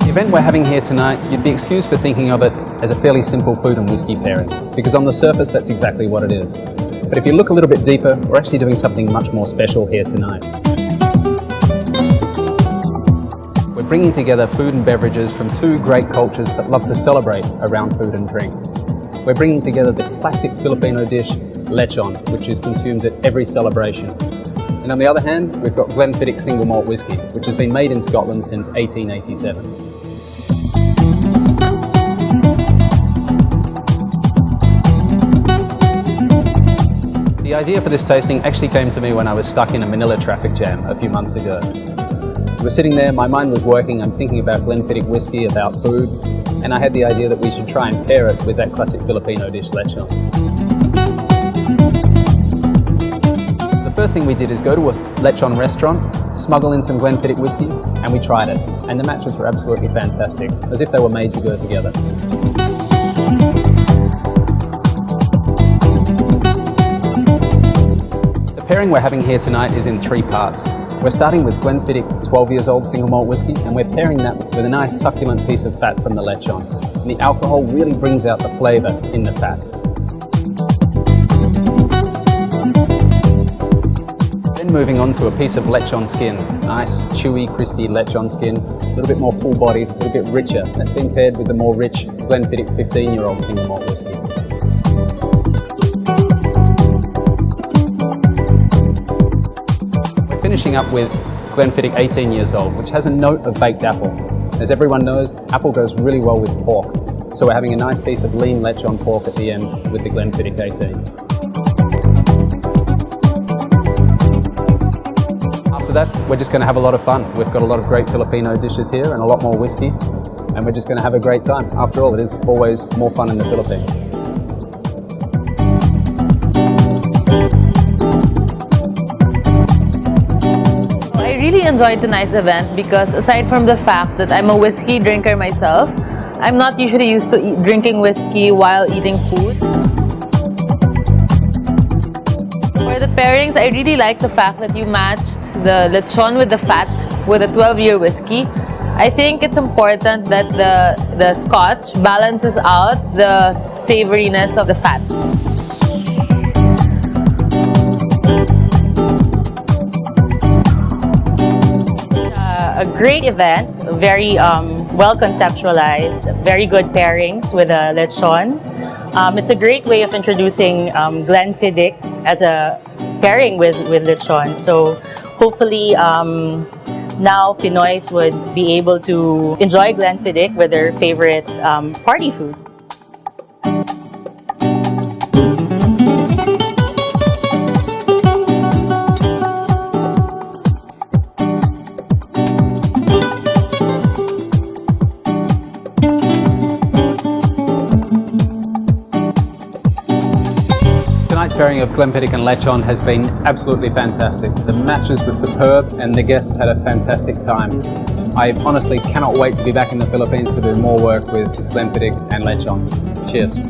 The event we're having here tonight, you'd be excused for thinking of it as a fairly simple food and whiskey pairing, because on the surface that's exactly what it is. But if you look a little bit deeper, we're actually doing something much more special here tonight. We're bringing together food and beverages from two great cultures that love to celebrate around food and drink. We're bringing together the classic Filipino dish, lechon, which is consumed at every celebration. And on the other hand, we've got Glenfiddich single malt whisky, which has been made in Scotland since 1887. The idea for this tasting actually came to me when I was stuck in a Manila traffic jam a few months ago. I was sitting there, my mind was working, I'm thinking about Glenfiddich whiskey, about food, and I had the idea that we should try and pair it with that classic Filipino dish, lechon. The first thing we did is go to a lechon restaurant, smuggle in some Glenfiddich whiskey, and we tried it. And the matches were absolutely fantastic, as if they were made to go together. The pairing we're having here tonight is in three parts. We're starting with Glenfiddich 12 years old single malt whisky, and we're pairing that with a nice succulent piece of fat from the lechon. And the alcohol really brings out the flavour in the fat. Then moving on to a piece of lechon skin. Nice, chewy, crispy lechon skin, a little bit more full-bodied, a little bit richer. That's been paired with the more rich Glenfiddich 15-year-old single malt whisky. Finishing up with Glenfiddich 18 years old, which has a note of baked apple. As everyone knows, apple goes really well with pork, so we're having a nice piece of lean lechon pork at the end with the Glenfiddich 18. After that, we're just going to have a lot of fun. We've got a lot of great Filipino dishes here and a lot more whiskey, and we're just going to have a great time. After all, it is always more fun in the Philippines. I really enjoyed tonight's event because aside from the fact that I'm a whiskey drinker myself, I'm not usually used to drinking whiskey while eating food. For the pairings, I really like the fact that you matched the lechon with the fat with a 12-year whiskey. I think it's important that the scotch balances out the savoriness of the fat. A great event, very well conceptualized, very good pairings with a lechon. It's a great way of introducing Glenfiddich as a pairing with lechon. So hopefully now Pinoys would be able to enjoy Glenfiddich with their favorite party food. Tonight's pairing of Glenfiddich and lechon has been absolutely fantastic. The matches were superb and the guests had a fantastic time. I honestly cannot wait to be back in the Philippines to do more work with Glenfiddich and lechon. Cheers.